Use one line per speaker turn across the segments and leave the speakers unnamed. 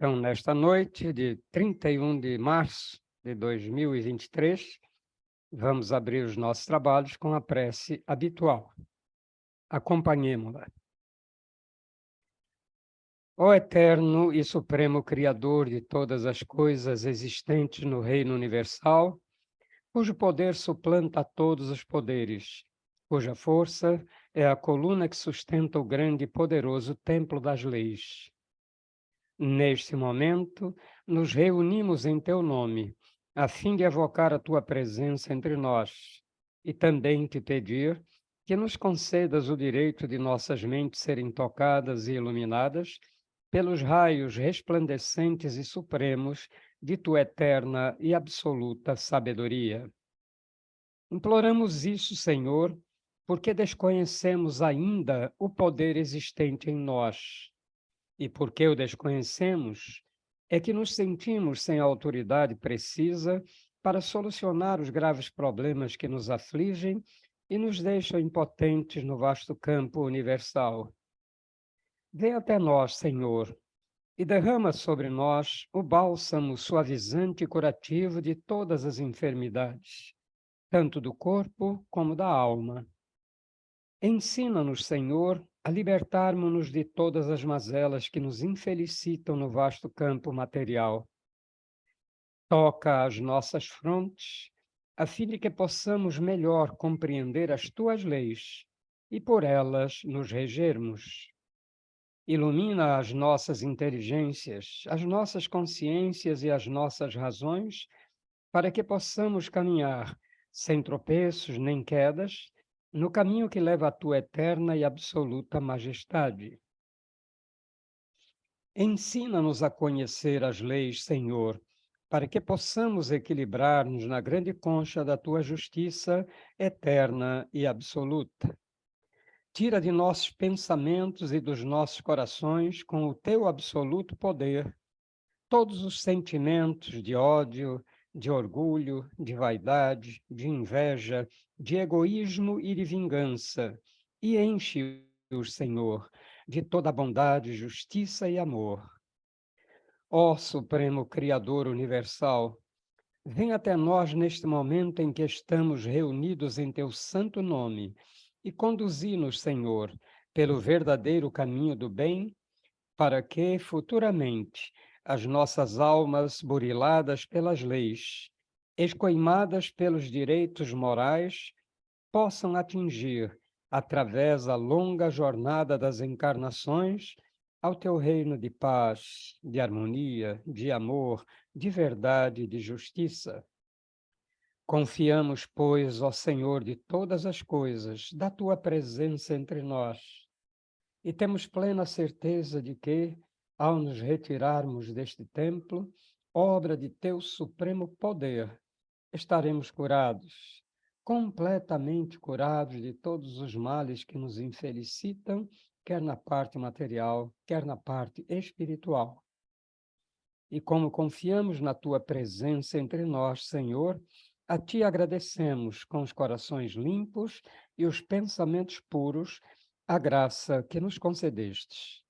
Então, nesta noite de 31 de março de 2023, vamos abrir os nossos trabalhos com a prece habitual. Acompanhemo-la. Ó Eterno e Supremo Criador de todas as coisas existentes no Reino Universal, cujo poder suplanta todos os poderes, cuja força é a coluna que sustenta o grande e poderoso templo das leis. Neste momento, nos reunimos em teu nome, a fim de evocar a tua presença entre nós, e também te pedir que nos concedas o direito de nossas mentes serem tocadas e iluminadas pelos raios resplandecentes e supremos de tua eterna e absoluta sabedoria. Imploramos isso, Senhor, porque desconhecemos ainda o poder existente em nós. E porque o desconhecemos, é que nos sentimos sem a autoridade precisa para solucionar os graves problemas que nos afligem e nos deixam impotentes no vasto campo universal. Vem até nós, Senhor, e derrama sobre nós o bálsamo suavizante e curativo de todas as enfermidades, tanto do corpo como da alma. Ensina-nos, Senhor, a libertarmos-nos de todas as mazelas que nos infelicitam no vasto campo material. Toca as nossas frontes, a fim de que possamos melhor compreender as tuas leis e por elas nos regermos. Ilumina as nossas inteligências, as nossas consciências e as nossas razões, para que possamos caminhar sem tropeços nem quedas, no caminho que leva à tua eterna e absoluta majestade. Ensina-nos a conhecer as leis, Senhor, para que possamos equilibrar-nos na grande concha da tua justiça eterna e absoluta. Tira de nossos pensamentos e dos nossos corações, com o teu absoluto poder, todos os sentimentos de ódio, de orgulho, de vaidade, de inveja, de egoísmo e de vingança, e enche-os, Senhor, de toda bondade, justiça e amor. Ó Supremo Criador Universal, vem até nós neste momento em que estamos reunidos em teu santo nome e conduzi-nos, Senhor, pelo verdadeiro caminho do bem, para que, futuramente, as nossas almas buriladas pelas leis, escoimadas pelos direitos morais, possam atingir, através da longa jornada das encarnações, ao teu reino de paz, de harmonia, de amor, de verdade e de justiça. Confiamos, pois, ó Senhor de todas as coisas, da tua presença entre nós, e temos plena certeza de que, ao nos retirarmos deste templo, obra de teu supremo poder, estaremos curados, completamente curados de todos os males que nos infelicitam, quer na parte material, quer na parte espiritual. E como confiamos na tua presença entre nós, Senhor, a ti agradecemos com os corações limpos e os pensamentos puros a graça que nos concedestes.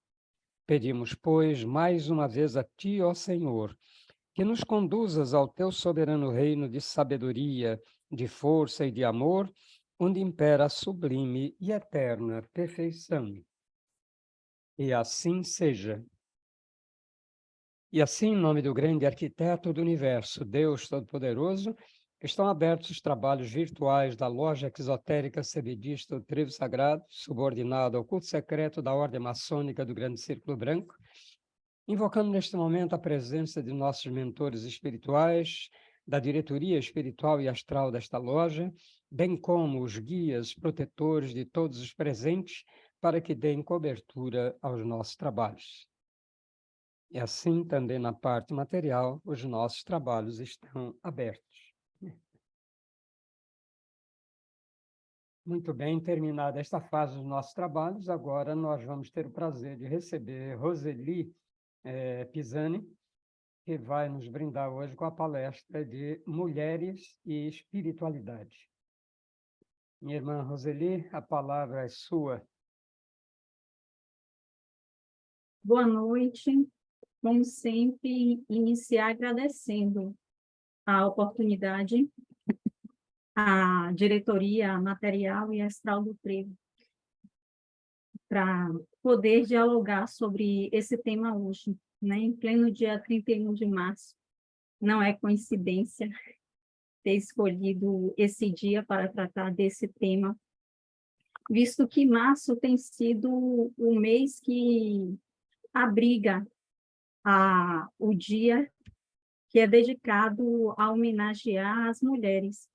Pedimos, pois, mais uma vez a ti, ó Senhor, que nos conduzas ao teu soberano reino de sabedoria, de força e de amor, onde impera a sublime e eterna perfeição. E assim seja. E assim, em nome do grande arquiteto do universo, Deus Todo-Poderoso, estão abertos os trabalhos virtuais da Loja Exotérica Sebedista do Trevo Sagrado, subordinado ao culto secreto da Ordem Maçônica do Grande Círculo Branco, invocando neste momento a presença de nossos mentores espirituais, da diretoria espiritual e astral desta loja, bem como os guias protetores de todos os presentes, para que deem cobertura aos nossos trabalhos. E assim, também na parte material, os nossos trabalhos estão abertos. Muito bem, terminada esta fase dos nossos trabalhos, agora nós vamos ter o prazer de receber Roseli Pisani, que vai nos brindar hoje com a palestra de Mulheres e Espiritualidade. Minha irmã Roseli, a palavra é sua.
Boa noite. como sempre, iniciar agradecendo a oportunidade, à diretoria material e astral do Trevo, para poder dialogar sobre esse tema hoje, né? Em pleno dia 31 de março. Não é coincidência ter escolhido esse dia para tratar desse tema, visto que março tem sido o mês que abriga o dia que é dedicado a homenagear as mulheres,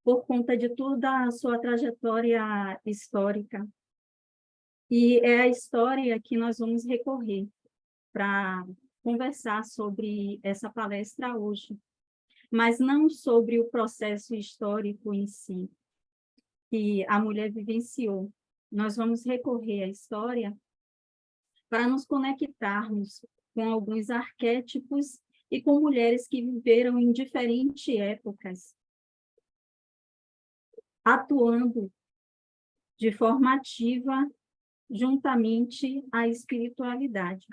por conta de toda a sua trajetória histórica. E é a história que nós vamos recorrer para conversar sobre essa palestra hoje, mas não sobre o processo histórico em si, que a mulher vivenciou. Nós vamos recorrer à história para nos conectarmos com alguns arquétipos e com mulheres que viveram em diferentes épocas, atuando de forma ativa juntamente à espiritualidade.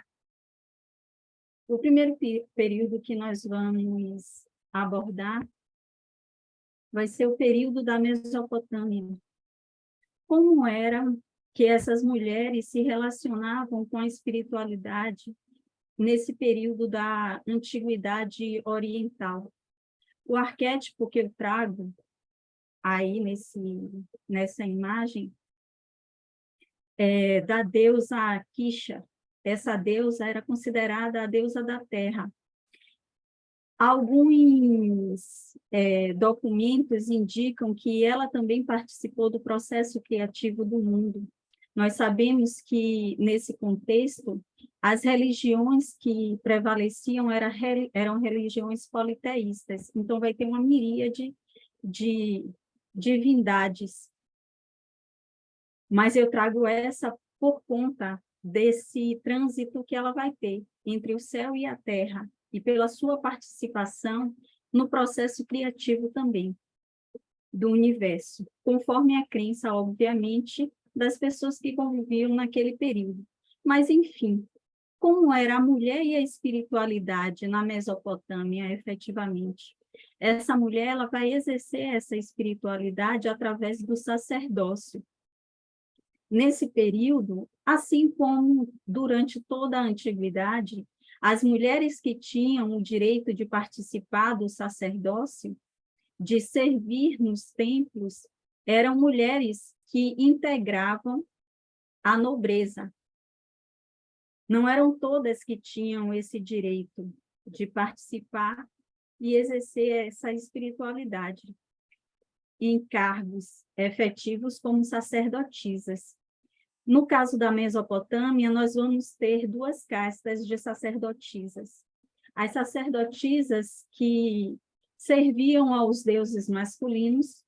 O primeiro período que nós vamos abordar vai ser o período da Mesopotâmia. Como era que essas mulheres se relacionavam com a espiritualidade nesse período da antiguidade oriental? O arquétipo que eu trago aí nessa imagem é da deusa Kisha. Essa deusa era considerada a deusa da terra. Alguns documentos indicam que ela também participou do processo criativo do mundo. Nós sabemos que, nesse contexto, as religiões que prevaleciam eram religiões politeístas. Então, vai ter uma miríade de divindades. Mas eu trago essa por conta desse trânsito que ela vai ter entre o céu e a terra, e pela sua participação no processo criativo também do universo, conforme a crença, obviamente, das pessoas que conviviam naquele período. Mas, enfim, como era a mulher e a espiritualidade na Mesopotâmia, efetivamente? Essa mulher ela vai exercer essa espiritualidade através do sacerdócio. Nesse período, assim como durante toda a antiguidade, as mulheres que tinham o direito de participar do sacerdócio, de servir nos templos, eram mulheres que integravam a nobreza. Não eram todas que tinham esse direito de participar e exercer essa espiritualidade em cargos efetivos como sacerdotisas. No caso da Mesopotâmia, nós vamos ter duas castas de sacerdotisas. As sacerdotisas que serviam aos deuses masculinos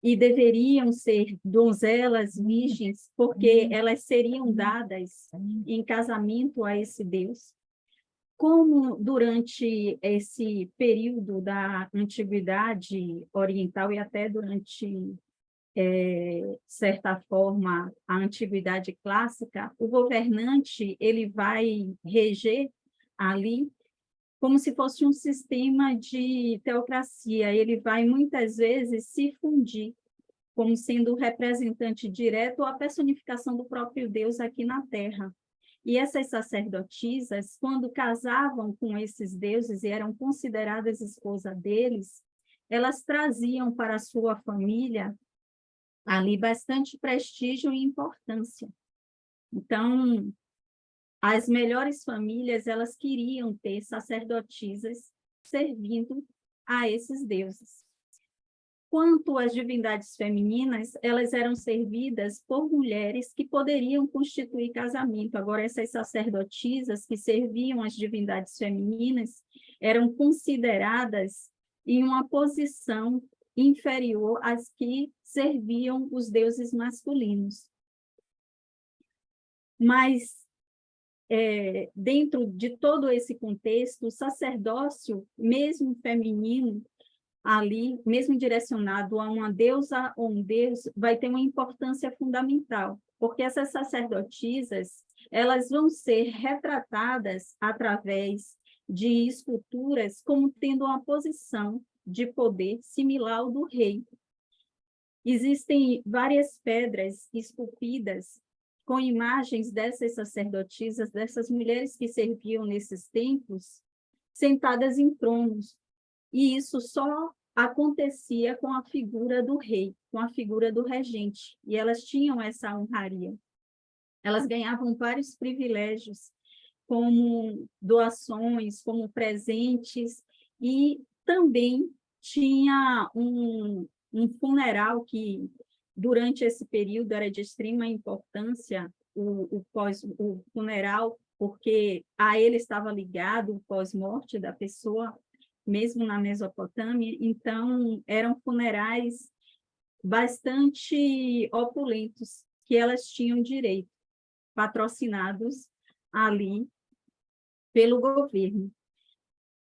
e deveriam ser donzelas virgens, porque elas seriam dadas em casamento a esse deus. Como durante esse período da antiguidade oriental e até durante certa forma, a antiguidade clássica, o governante ele vai reger ali como se fosse um sistema de teocracia. Ele vai, muitas vezes, se fundir como sendo o representante direto ou a personificação do próprio Deus aqui na Terra. E essas sacerdotisas, quando casavam com esses deuses e eram consideradas esposa deles, elas traziam para a sua família ali bastante prestígio e importância. Então, as melhores famílias, elas queriam ter sacerdotisas servindo a esses deuses. Quanto às divindades femininas, elas eram servidas por mulheres que poderiam constituir casamento. Agora, essas sacerdotisas que serviam as divindades femininas eram consideradas em uma posição inferior às que serviam os deuses masculinos. Mas, dentro de todo esse contexto, o sacerdócio, mesmo feminino, ali, mesmo direcionado a uma deusa ou um deus, vai ter uma importância fundamental, porque essas sacerdotisas, elas vão ser retratadas através de esculturas como tendo uma posição de poder similar ao do rei. Existem várias pedras esculpidas com imagens dessas sacerdotisas, dessas mulheres que serviam nesses templos, sentadas em tronos. E isso só acontecia com a figura do rei, com a figura do regente. E elas tinham essa honraria. Elas ganhavam vários privilégios, como doações, como presentes, e também tinha um funeral que, durante esse período, era de extrema importância, o funeral, porque a ele estava ligado o pós-morte da pessoa, mesmo na Mesopotâmia. Então, eram funerais bastante opulentos, que elas tinham direito, patrocinados ali pelo governo.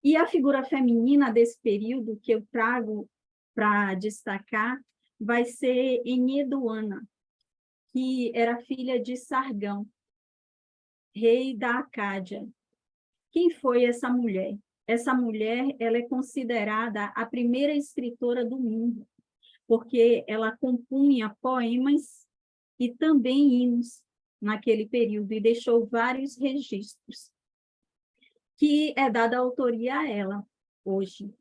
E a figura feminina desse período que eu trago para destacar vai ser Enheduanna, que era filha de Sargão, rei da Acádia. Quem foi essa mulher? Essa mulher, ela é considerada a primeira escritora do mundo, porque ela compunha poemas e também hinos naquele período, e deixou vários registros, que é dada autoria a ela hoje.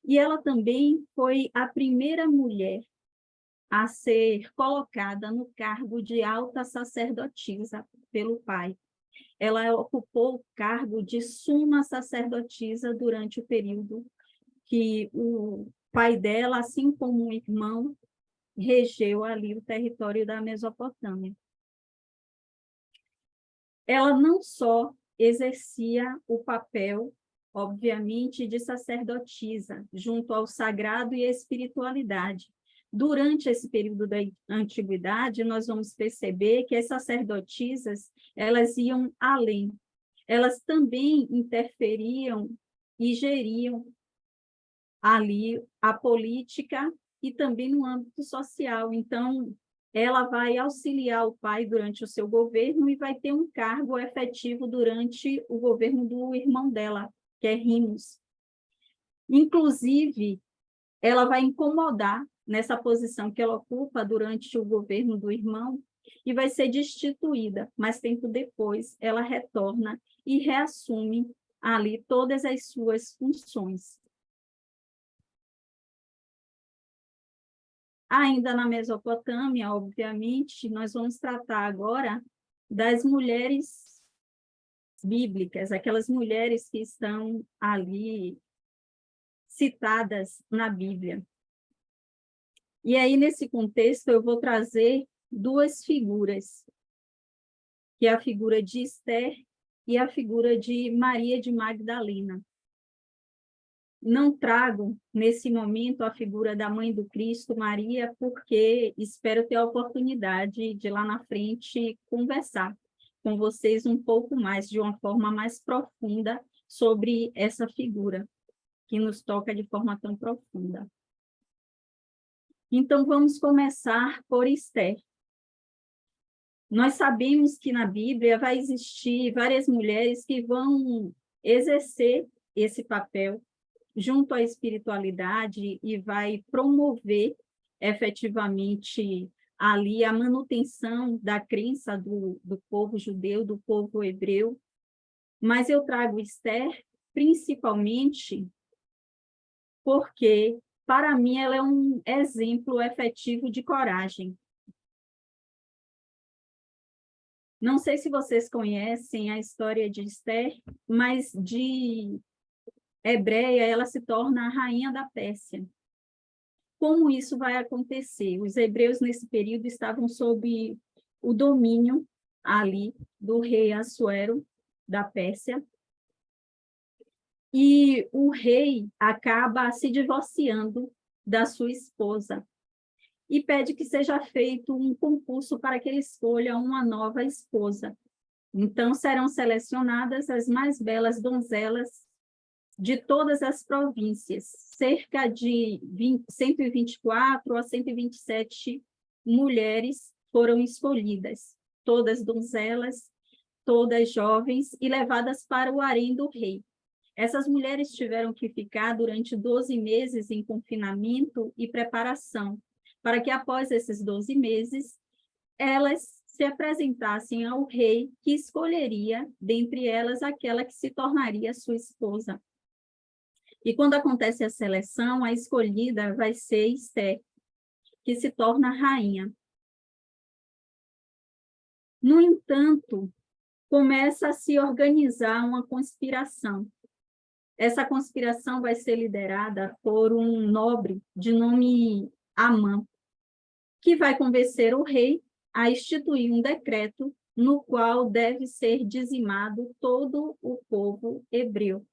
E ela também foi a primeira mulher a ser colocada no cargo de alta sacerdotisa pelo pai. Ela ocupou o cargo de suma sacerdotisa durante o período que o pai dela, assim como o irmão, regeu ali o território da Mesopotâmia. Ela não só exercia o papel, obviamente, de sacerdotisa, junto ao sagrado e à espiritualidade. Durante esse período da antiguidade, nós vamos perceber que as sacerdotisas, elas iam além. Elas também interferiam e geriam ali a política e também no âmbito social. Então, ela vai auxiliar o pai durante o seu governo e vai ter um cargo efetivo durante o governo do irmão dela, que é Rimos. Inclusive, ela vai incomodar nessa posição que ela ocupa durante o governo do irmão e vai ser destituída, mas tempo depois ela retorna e reassume ali todas as suas funções. Ainda na Mesopotâmia, obviamente, nós vamos tratar agora das mulheres bíblicas, aquelas mulheres que estão ali citadas na Bíblia. E aí, nesse contexto, eu vou trazer duas figuras, que é a figura de Esther e a figura de Maria de Magdalena. Não trago, nesse momento, a figura da mãe do Cristo, Maria, porque espero ter a oportunidade de, lá na frente, conversar com vocês um pouco mais, de uma forma mais profunda, sobre essa figura, que nos toca de forma tão profunda. Então, vamos começar por Esther. Nós sabemos que na Bíblia vai existir várias mulheres que vão exercer esse papel junto à espiritualidade e vai promover efetivamente ali a manutenção da crença do povo judeu, do povo hebreu. Mas eu trago Esther principalmente porque, para mim, ela é um exemplo efetivo de coragem. Não sei se vocês conhecem a história de Esther, mas de hebreia, ela se torna a rainha da Pérsia. Como isso vai acontecer? Os hebreus, nesse período, estavam sob o domínio ali do rei Assuero, da Pérsia, e o rei acaba se divorciando da sua esposa e pede que seja feito um concurso para que ele escolha uma nova esposa. Então, serão selecionadas as mais belas donzelas de todas as províncias, cerca de 124 a 127 mulheres foram escolhidas, todas donzelas, todas jovens, e levadas para o harém do rei. Essas mulheres tiveram que ficar durante 12 meses em confinamento e preparação, para que após esses 12 meses, elas se apresentassem ao rei, que escolheria dentre elas aquela que se tornaria sua esposa. E quando acontece a seleção, a escolhida vai ser Ester, que se torna rainha. No entanto, começa a se organizar uma conspiração. Essa conspiração vai ser liderada por um nobre de nome Amã, que vai convencer o rei a instituir um decreto no qual deve ser dizimado todo o povo hebreu.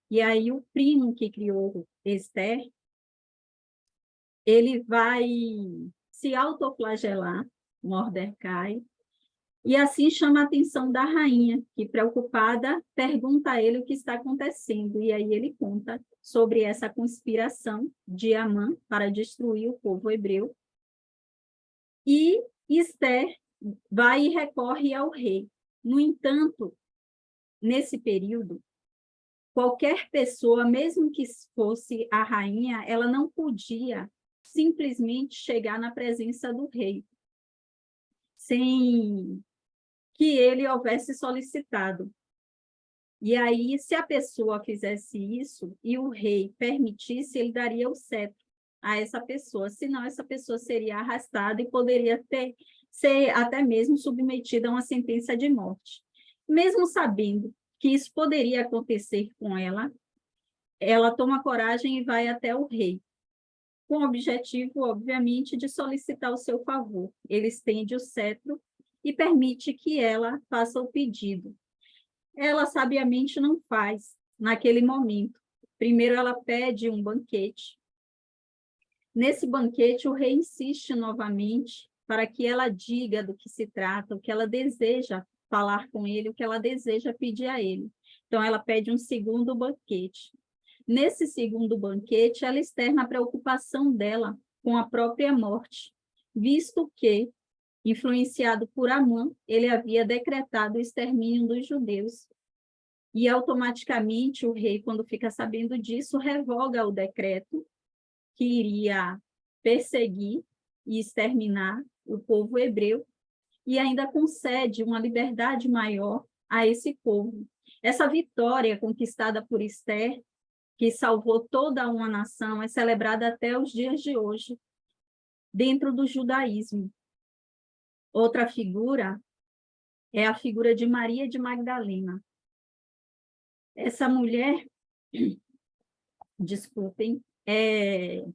E aí o primo que criou Ester, ele vai se autoflagelar, Mordecai, e assim chama a atenção da rainha, que, preocupada, pergunta a ele o que está acontecendo. E aí ele conta sobre essa conspiração de Amã para destruir o povo hebreu. E Ester vai e recorre ao rei. No entanto, nesse período, qualquer pessoa, mesmo que fosse a rainha, ela não podia simplesmente chegar na presença do rei, sem que ele houvesse solicitado. E aí, se a pessoa fizesse isso e o rei permitisse, ele daria o cetro a essa pessoa, senão essa pessoa seria arrastada e poderia ser até mesmo submetida a uma sentença de morte. Mesmo sabendo que isso poderia acontecer com ela, ela toma coragem e vai até o rei, com o objetivo, obviamente, de solicitar o seu favor. Ele estende o cetro e permite que ela faça o pedido. Ela sabiamente não faz naquele momento. Primeiro ela pede um banquete. Nesse banquete, o rei insiste novamente para que ela diga do que se trata, o que ela deseja falar com ele, o que ela deseja pedir a ele. Então, ela pede um segundo banquete. Nesse segundo banquete, ela externa a preocupação dela com a própria morte, visto que, influenciado por Amã, ele havia decretado o extermínio dos judeus. E automaticamente o rei, quando fica sabendo disso, revoga o decreto que iria perseguir e exterminar o povo hebreu e ainda concede uma liberdade maior a esse povo. Essa vitória conquistada por Ester, que salvou toda uma nação, é celebrada até os dias de hoje, dentro do judaísmo. Outra figura é a figura de Maria de Magdalena. Essa mulher, desculpem, é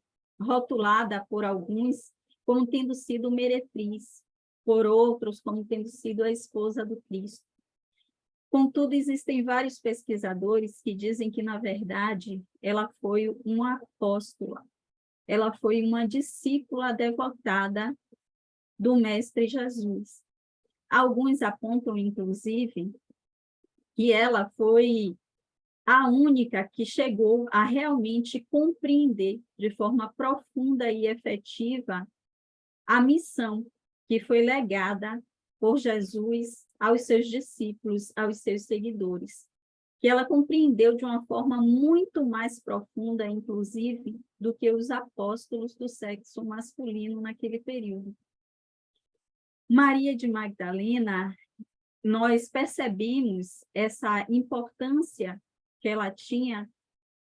rotulada por alguns como tendo sido meretriz, por outros como tendo sido a esposa do Cristo. Contudo, existem vários pesquisadores que dizem que, na verdade, ela foi uma apóstola, ela foi uma discípula devotada do Mestre Jesus. Alguns apontam, inclusive, que ela foi a única que chegou a realmente compreender de forma profunda e efetiva a missão que foi legada por Jesus aos seus discípulos, aos seus seguidores, que ela compreendeu de uma forma muito mais profunda, inclusive, do que os apóstolos do sexo masculino naquele período. Maria de Magdalena, nós percebemos essa importância que ela tinha,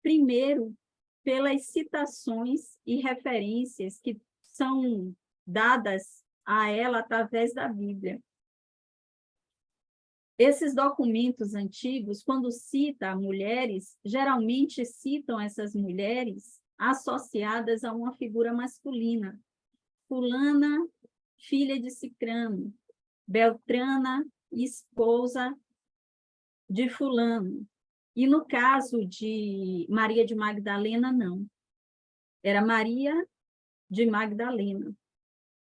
primeiro, pelas citações e referências que são dadas a ela através da Bíblia. Esses documentos antigos, quando cita mulheres, geralmente citam essas mulheres associadas a uma figura masculina. Fulana, filha de Cicrano, Beltrana, esposa de fulano. E no caso de Maria de Magdalena, não. Era Maria de Magdalena.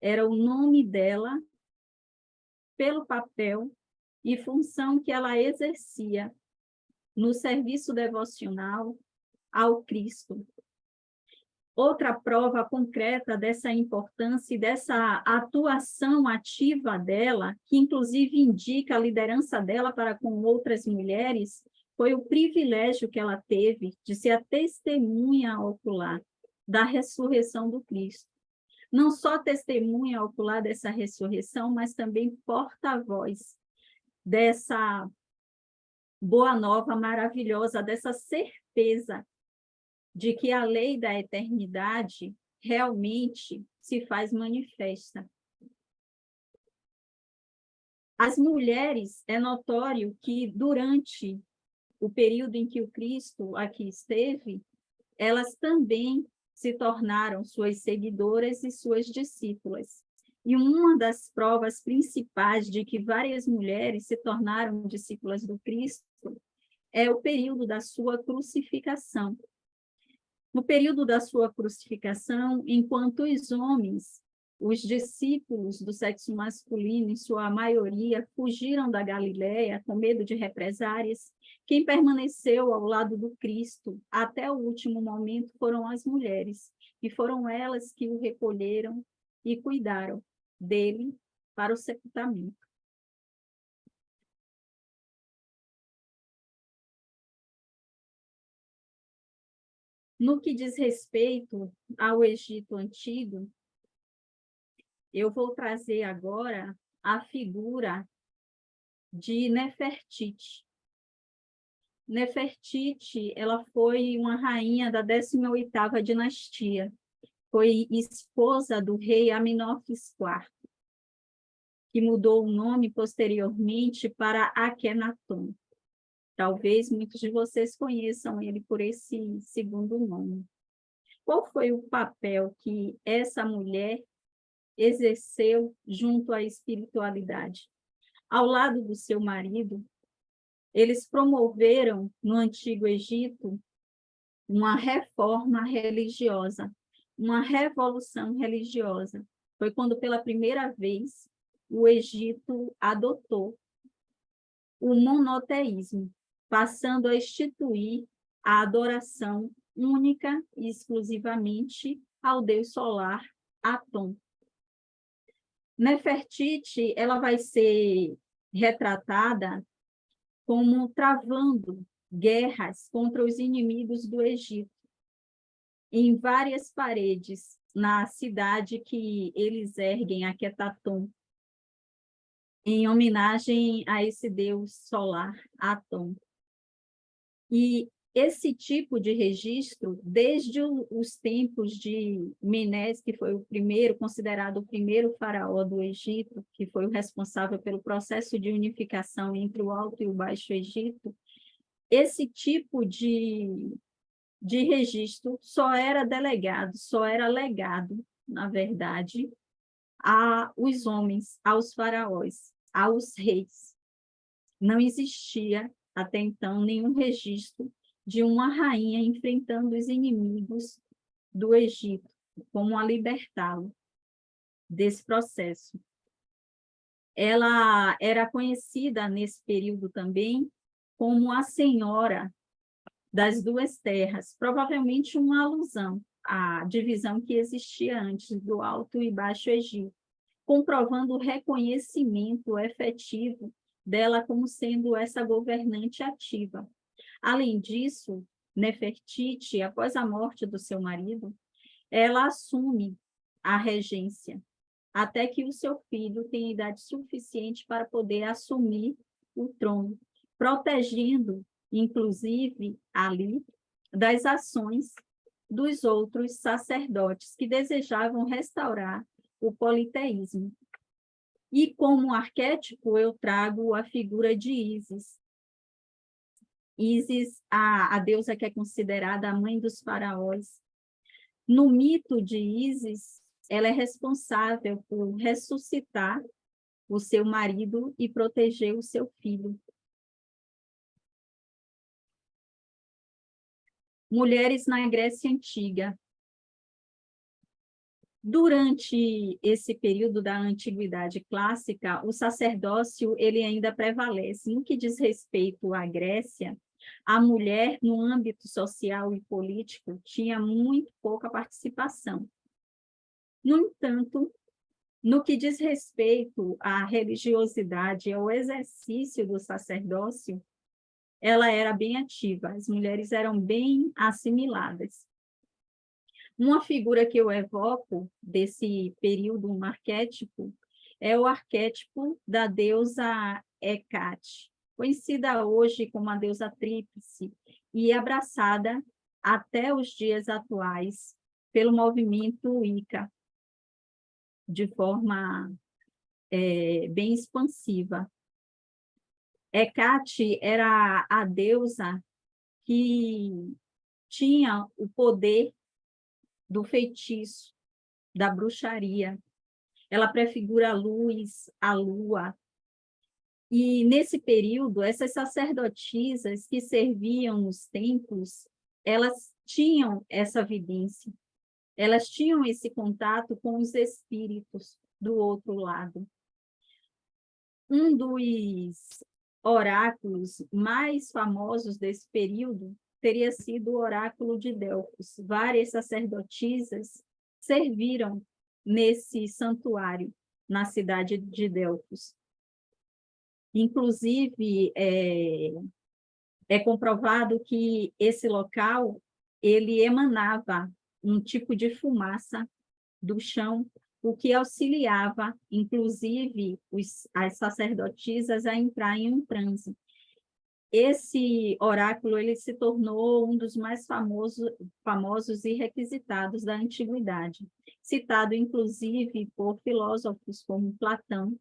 Era o nome dela pelo papel e função que ela exercia no serviço devocional ao Cristo. Outra prova concreta dessa importância e dessa atuação ativa dela, que inclusive indica a liderança dela para com outras mulheres, foi o privilégio que ela teve de ser a testemunha ocular da ressurreição do Cristo. Não só testemunha ocular dessa ressurreição, mas também porta-voz dessa boa nova maravilhosa, dessa certeza de que a lei da eternidade realmente se faz manifesta. As mulheres, é notório que durante o período em que o Cristo aqui esteve, elas também se tornaram suas seguidoras e suas discípulas. E uma das provas principais de que várias mulheres se tornaram discípulas do Cristo é o período da sua crucificação. No período da sua crucificação, enquanto os homens, os discípulos do sexo masculino, em sua maioria, fugiram da Galileia com medo de represárias, quem permaneceu ao lado do Cristo até o último momento foram as mulheres, e foram elas que o recolheram e cuidaram dele para o sepultamento. No que diz respeito ao Egito Antigo, eu vou trazer agora a figura de Nefertiti. Nefertiti, ela foi uma rainha da 18ª dinastia. Foi esposa do rei Amenófis IV, que mudou o nome posteriormente para Akhenaton. Talvez muitos de vocês conheçam ele por esse segundo nome. Qual foi o papel que essa mulher exerceu junto à espiritualidade? Ao lado do seu marido, eles promoveram no Antigo Egito uma reforma religiosa, uma revolução religiosa. Foi quando, pela primeira vez, o Egito adotou o monoteísmo, passando a instituir a adoração única e exclusivamente ao deus solar Atom. Nefertiti, ela vai ser retratada como travando guerras contra os inimigos do Egito, em várias paredes, na cidade que eles erguem, Akhetaton, em homenagem a esse deus solar, Atom. E esse tipo de registro, desde os tempos de Menés, que foi o primeiro, considerado o primeiro faraó do Egito, que foi o responsável pelo processo de unificação entre o Alto e o Baixo Egito, esse tipo de registro só era delegado, só era legado, na verdade, aos homens, aos faraós, aos reis. Não existia, até então, nenhum registro de uma rainha enfrentando os inimigos do Egito, como a libertá-lo desse processo. Ela era conhecida nesse período também como a Senhora das Duas Terras, provavelmente uma alusão à divisão que existia antes do Alto e Baixo Egito, comprovando o reconhecimento efetivo dela como sendo essa governante ativa. Além disso, Nefertiti, após a morte do seu marido, ela assume a regência, até que o seu filho tenha idade suficiente para poder assumir o trono, protegendo, inclusive, ali, das ações dos outros sacerdotes que desejavam restaurar o politeísmo. E como arquétipo, eu trago a figura de Ísis. Ísis, a deusa que é considerada a mãe dos faraós. No mito de Ísis, ela é responsável por ressuscitar o seu marido e proteger o seu filho. Mulheres na Grécia Antiga. Durante esse período da Antiguidade Clássica, o sacerdócio ele ainda prevalece. No que diz respeito à Grécia, A mulher, no âmbito social e político, tinha muito pouca participação. No entanto, no que diz respeito à religiosidade e ao exercício do sacerdócio, ela era bem ativa, as mulheres eram bem assimiladas. Uma figura que eu evoco desse período, um arquétipo, é o arquétipo da deusa Hecate, conhecida hoje como a deusa tríplice e abraçada até os dias atuais pelo movimento Wicca, de forma bem expansiva. Hecate era a deusa que tinha o poder do feitiço, da bruxaria. Ela prefigura a luz, a lua. E, nesse período, essas sacerdotisas que serviam nos templos, elas tinham essa vivência, elas tinham esse contato com os espíritos do outro lado. Um dos oráculos mais famosos desse período teria sido o oráculo de Delfos. Várias sacerdotisas serviram nesse santuário, na cidade de Delfos. Inclusive, é comprovado que esse local ele emanava um tipo de fumaça do chão, o que auxiliava, inclusive, as sacerdotisas a entrar em um transe. Esse oráculo ele se tornou um dos mais famosos e requisitados da antiguidade, citado, inclusive, por filósofos como Platão,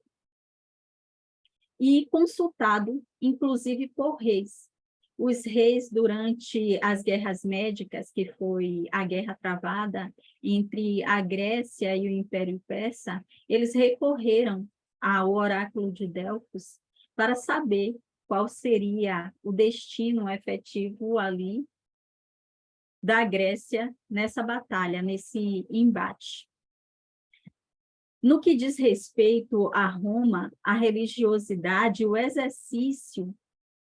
e consultado, inclusive, por reis. Os reis, durante as guerras médicas, que foi a guerra travada entre a Grécia e o Império Persa, eles recorreram ao oráculo de Delfos para saber qual seria o destino efetivo ali da Grécia nessa batalha, nesse embate. No que diz respeito a Roma, a religiosidade, o exercício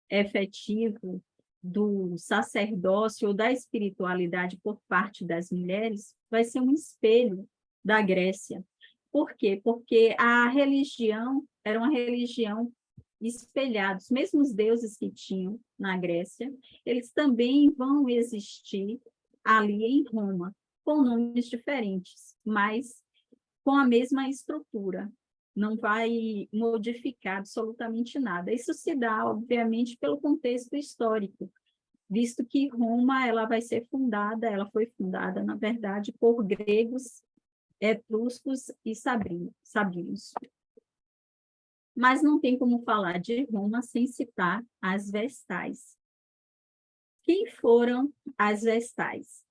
efetivo do sacerdócio ou da espiritualidade por parte das mulheres vai ser um espelho da Grécia. Por quê? Porque a religião era uma religião espelhada. Os mesmos deuses que tinham na Grécia, eles também vão existir ali em Roma, com nomes diferentes, mas com a mesma estrutura, não vai modificar absolutamente nada. Isso se dá, obviamente, pelo contexto histórico, visto que Roma ela vai ser fundada, ela foi fundada, na verdade, por gregos, etruscos e sabinos. Mas não tem como falar de Roma sem citar as Vestais. Quem foram as Vestais?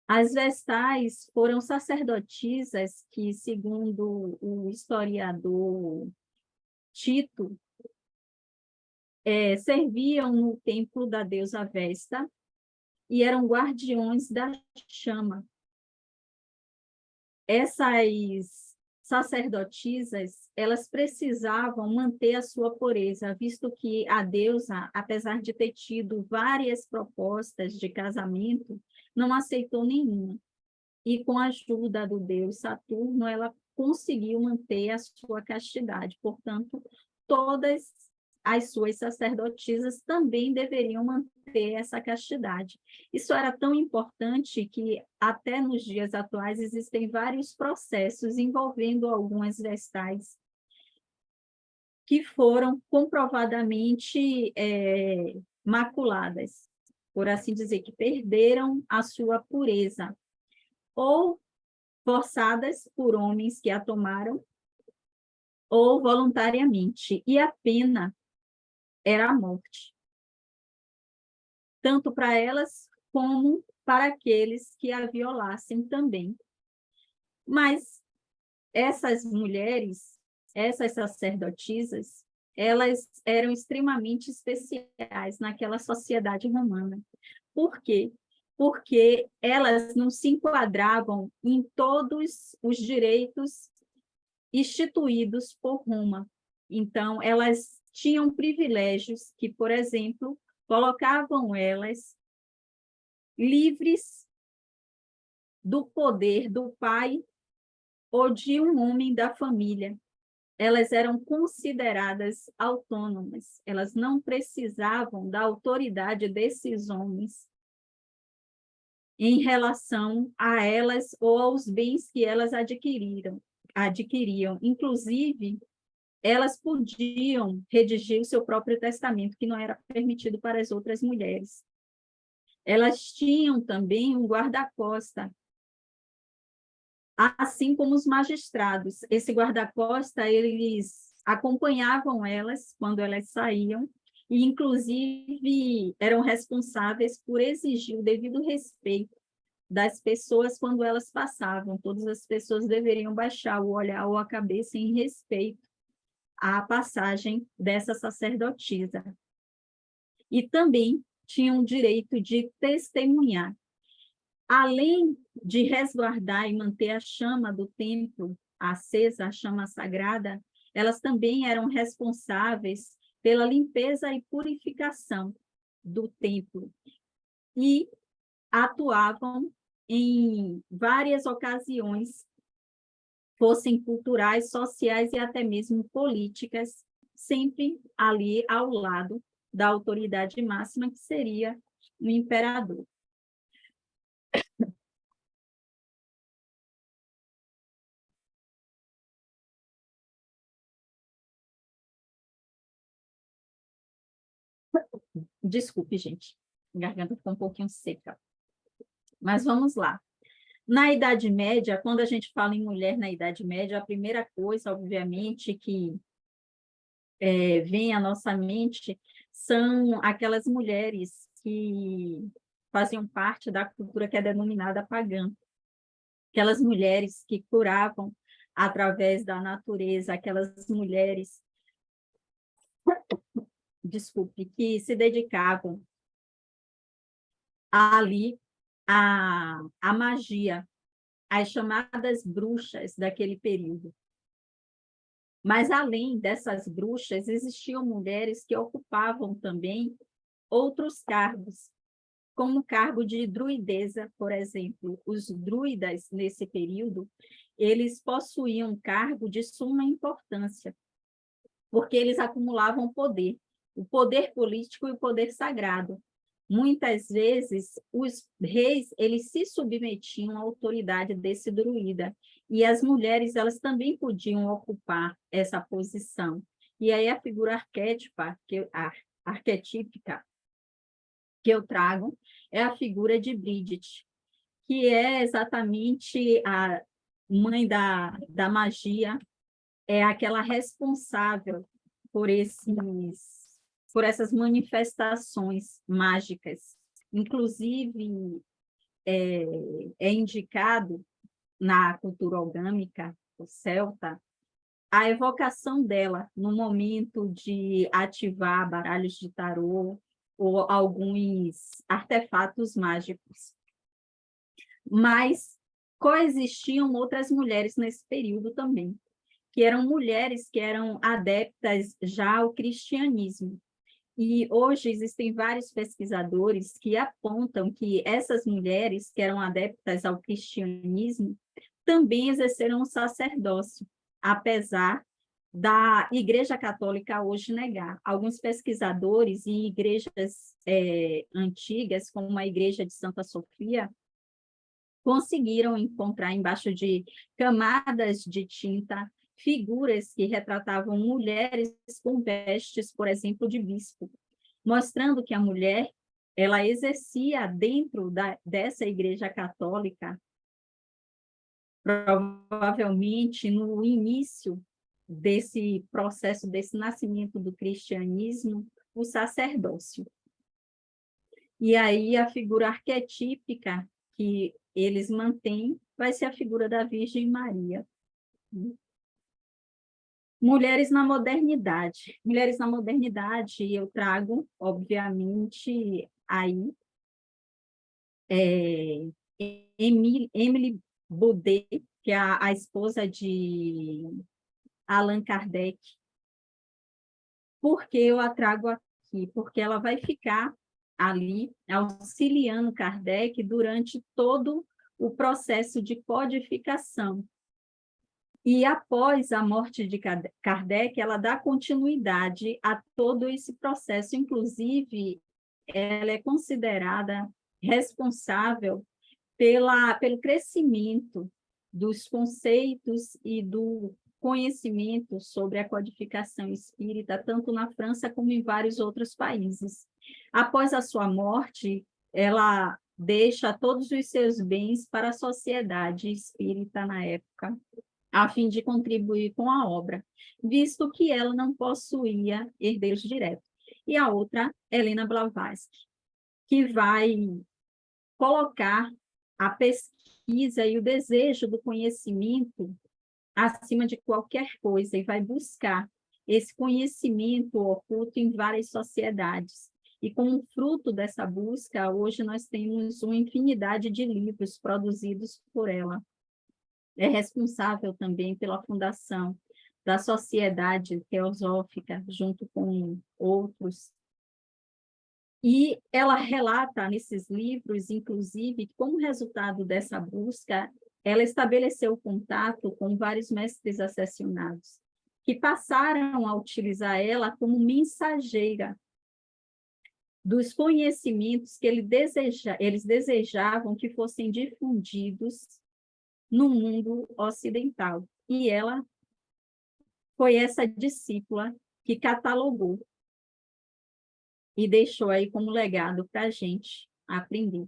As Vestais foram sacerdotisas que, segundo o historiador Tito, serviam no templo da deusa Vesta e eram guardiões da chama. Essas sacerdotisas, elas precisavam manter a sua pureza, visto que a deusa, apesar de ter tido várias propostas de casamento, não aceitou nenhuma. E com a ajuda do deus Saturno, ela conseguiu manter a sua castidade. Portanto, todas as suas sacerdotisas também deveriam manter essa castidade. Isso era tão importante que, até nos dias atuais, existem vários processos envolvendo algumas vestais que foram comprovadamente maculadas, por assim dizer, que perderam a sua pureza, ou forçadas por homens que a tomaram, ou voluntariamente. E a pena era a morte, tanto para elas como para aqueles que a violassem também. Mas essas mulheres, essas sacerdotisas, elas eram extremamente especiais naquela sociedade romana. Por quê? Porque elas não se enquadravam em todos os direitos instituídos por Roma. Então, elas tinham privilégios que, por exemplo, colocavam elas livres do poder do pai ou de um homem da família. Elas eram consideradas autônomas, elas não precisavam da autoridade desses homens em relação a elas ou aos bens que elas adquiriam. Inclusive, elas podiam redigir o seu próprio testamento, que não era permitido para as outras mulheres. Elas tinham também um guarda-costa, assim como os magistrados. Esse guarda-costa, eles acompanhavam elas quando elas saíam, e, inclusive, eram responsáveis por exigir o devido respeito das pessoas quando elas passavam. Todas as pessoas deveriam baixar o olhar ou a cabeça em respeito à passagem dessa sacerdotisa. E também tinham o direito de testemunhar. Além de resguardar e manter a chama do templo acesa, a chama sagrada, elas também eram responsáveis pela limpeza e purificação do templo e atuavam em várias ocasiões, fossem culturais, sociais e até mesmo políticas, sempre ali ao lado da autoridade máxima, que seria o imperador. Desculpe, gente, a garganta ficou um pouquinho seca. Mas vamos lá. Na Idade Média, quando a gente fala em mulher na Idade Média, a primeira coisa, obviamente, que vem à nossa mente são aquelas mulheres que faziam parte da cultura que é denominada pagã. Aquelas mulheres que curavam através da natureza, aquelas mulheres, desculpe, que se dedicavam ali à magia, as chamadas bruxas daquele período. Mas, além dessas bruxas, existiam mulheres que ocupavam também outros cargos, como o cargo de druideza, por exemplo. Os druidas, nesse período, eles possuíam um cargo de suma importância, porque eles acumulavam poder, o poder político e o poder sagrado. Muitas vezes, os reis, eles se submetiam à autoridade desse druida, e as mulheres, elas também podiam ocupar essa posição. E aí a figura arquetípica que eu trago é a figura de Bridget, que é exatamente a mãe da magia, é aquela responsável por essas manifestações mágicas. Inclusive, é indicado na cultura orgâmica, o celta, a evocação dela no momento de ativar baralhos de tarô ou alguns artefatos mágicos. Mas coexistiam outras mulheres nesse período também, que eram mulheres que eram adeptas já ao cristianismo. E hoje existem vários pesquisadores que apontam que essas mulheres que eram adeptas ao cristianismo também exerceram o sacerdócio, apesar da Igreja Católica hoje negar. Alguns pesquisadores em igrejas antigas, como a Igreja de Santa Sofia, conseguiram encontrar embaixo de camadas de tinta figuras que retratavam mulheres com vestes, por exemplo, de bispo, mostrando que a mulher ela exercia dentro dessa Igreja Católica, provavelmente no início desse processo, desse nascimento do cristianismo, o sacerdócio. E aí a figura arquetípica que eles mantêm vai ser a figura da Virgem Maria. Mulheres na modernidade. Mulheres na modernidade, eu trago, obviamente, aí Emily Baudet, que é a esposa de Allan Kardec. Por que eu a trago aqui? Porque ela vai ficar ali, auxiliando Kardec durante todo o processo de codificação. E após a morte de Kardec, ela dá continuidade a todo esse processo, inclusive ela é considerada responsável pelo crescimento dos conceitos e do conhecimento sobre a codificação espírita, tanto na França como em vários outros países. Após a sua morte, ela deixa todos os seus bens para a sociedade espírita na época, a fim de contribuir com a obra, visto que ela não possuía herdeiros diretos. E a outra, Helena Blavatsky, que vai colocar a pesquisa e o desejo do conhecimento acima de qualquer coisa e vai buscar esse conhecimento oculto em várias sociedades. E como fruto dessa busca, hoje nós temos uma infinidade de livros produzidos por ela. É responsável também pela fundação da Sociedade Teosófica, junto com outros. E ela relata nesses livros, inclusive, que como resultado dessa busca, ela estabeleceu contato com vários mestres ascensionados, que passaram a utilizar ela como mensageira dos conhecimentos que eles desejavam que fossem difundidos no mundo ocidental. E ela foi essa discípula que catalogou e deixou aí como legado para a gente aprender.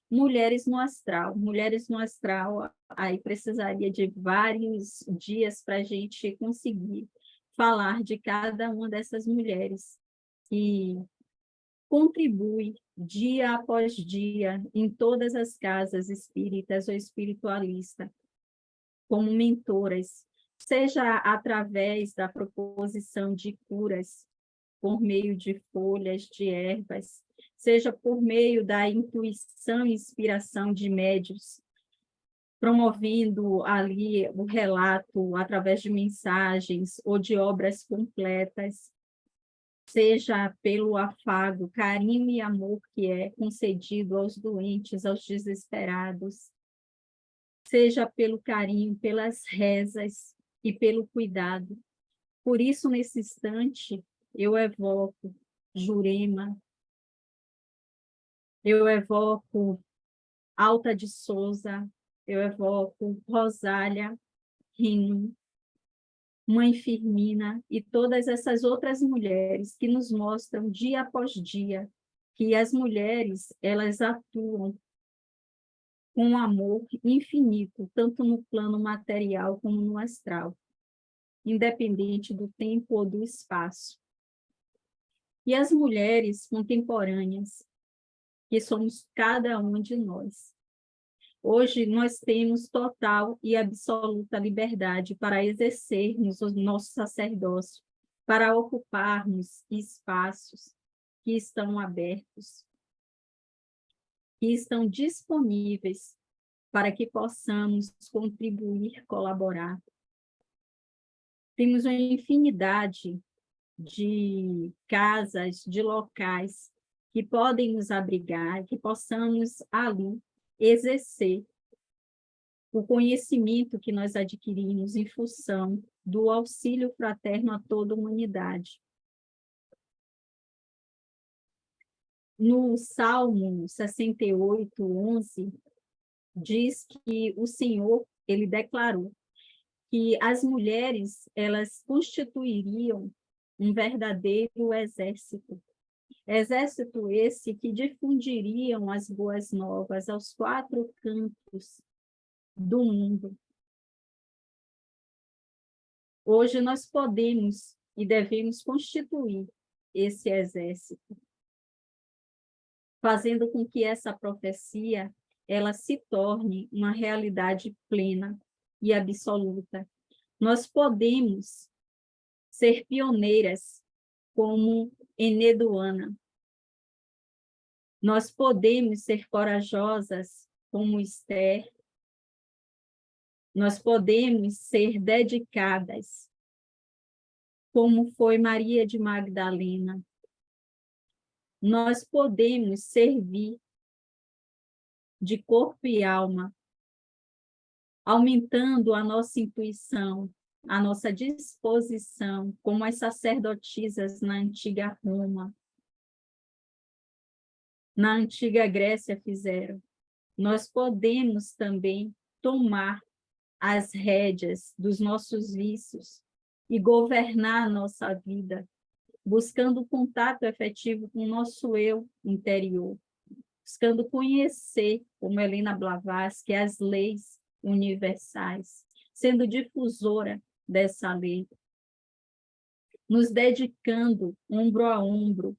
Mulheres no Astral. Mulheres no Astral, aí precisaria de vários dias para a gente conseguir falar de cada uma dessas mulheres que contribui dia após dia em todas as casas espíritas ou espiritualistas, como mentoras, seja através da proposição de curas por meio de folhas, de ervas, seja por meio da intuição e inspiração de médiuns, promovendo ali o relato através de mensagens ou de obras completas, seja pelo afago, carinho e amor que é concedido aos doentes, aos desesperados, seja pelo carinho, pelas rezas e pelo cuidado. Por isso, nesse instante, eu evoco Jurema, eu evoco Alta de Souza, eu evoco Rosália Rino, Mãe Firmina e todas essas outras mulheres que nos mostram dia após dia que as mulheres, elas atuam com um amor infinito, tanto no plano material como no astral, independente do tempo ou do espaço. E as mulheres contemporâneas, que somos cada uma de nós. Hoje nós temos total e absoluta liberdade para exercermos o nosso sacerdócio, para ocuparmos espaços que estão abertos, que estão disponíveis para que possamos contribuir, colaborar. Temos uma infinidade de casas, de locais que podem nos abrigar, que possamos ali exercer o conhecimento que nós adquirimos em função do auxílio fraterno a toda a humanidade. No Salmo 68, 11, diz que o Senhor, ele declarou que as mulheres, elas constituiriam um verdadeiro exército. Exército esse que difundiriam as boas novas aos quatro cantos do mundo. Hoje nós podemos e devemos constituir esse exército, fazendo com que essa profecia ela se torne uma realidade plena e absoluta. Nós podemos ser pioneiras como Enedoana. Nós podemos ser corajosas como Esther. Nós podemos ser dedicadas como foi Maria de Magdalena. nós podemos servir de corpo e alma, aumentando a nossa intuição, a nossa disposição, como as sacerdotisas na antiga Roma, na antiga Grécia fizeram. Nós podemos também tomar as rédeas dos nossos vícios e governar a nossa vida, buscando contato efetivo com o nosso eu interior, buscando conhecer, como Helena Blavatsky, as leis universais, sendo difusora dessa lei, nos dedicando ombro a ombro,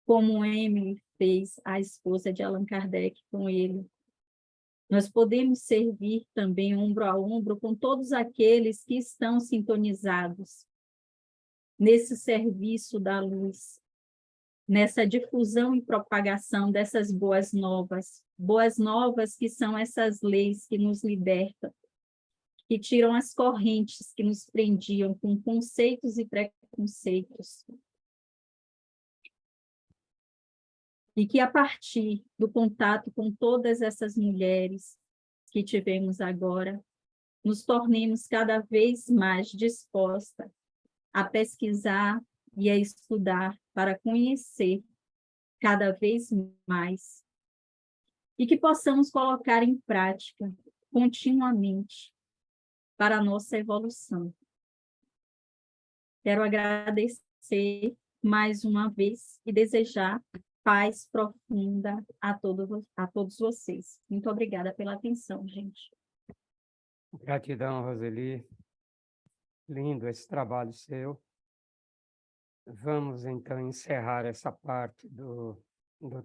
como Emily fez, a esposa de Allan Kardec, com ele. Nós podemos servir também ombro a ombro com todos aqueles que estão sintonizados nesse serviço da luz, nessa difusão e propagação dessas boas novas que são essas leis que nos libertam, que tiram as correntes que nos prendiam com conceitos e preconceitos. E que a partir do contato com todas essas mulheres que tivemos agora, nos tornemos cada vez mais dispostas a pesquisar e a estudar para conhecer cada vez mais, e que possamos colocar em prática continuamente para a nossa evolução. Quero agradecer mais uma vez e desejar paz profunda a todos vocês. Muito obrigada pela atenção, gente.
Gratidão, Roseli. Lindo esse trabalho seu. Vamos, então, encerrar essa parte do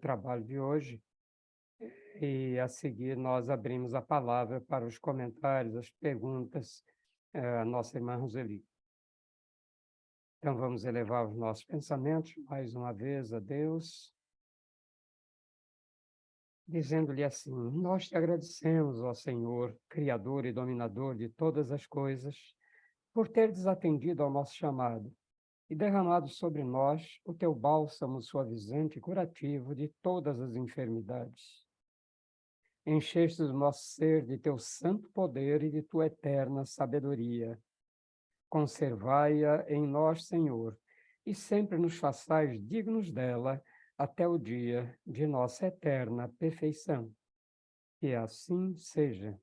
trabalho de hoje. E, a seguir, nós abrimos a palavra para os comentários, as perguntas, à nossa irmã Roseli. Então, vamos elevar os nossos pensamentos, mais uma vez, a Deus, dizendo-lhe assim: nós te agradecemos, ó Senhor, Criador e Dominador de todas as coisas, por ter desatendido ao nosso chamado e derramado sobre nós o teu bálsamo suavizante e curativo de todas as enfermidades. Encheste o nosso ser de teu santo poder e de tua eterna sabedoria. Conservai-a em nós, Senhor, e sempre nos façais dignos dela até o dia de nossa eterna perfeição. Que assim seja.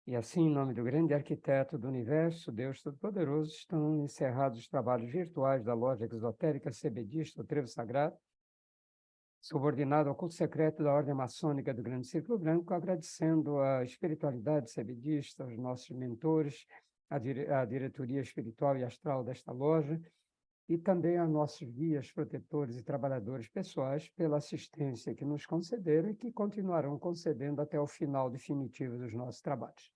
E assim, em nome do grande arquiteto do universo, Deus Todo-Poderoso, estão encerrados os trabalhos virtuais da Loja Exotérica Sebedista, o Trevo Sagrado, subordinado ao culto secreto da Ordem Maçônica do Grande Círculo Branco, agradecendo a espiritualidade sebedista, aos nossos mentores, a diretoria espiritual e astral desta loja, e também a nossos guias, protetores e trabalhadores pessoais pela assistência que nos concederam e que continuarão concedendo até o final definitivo dos nossos trabalhos.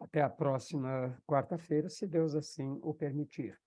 Até a próxima quarta-feira, se Deus assim o permitir.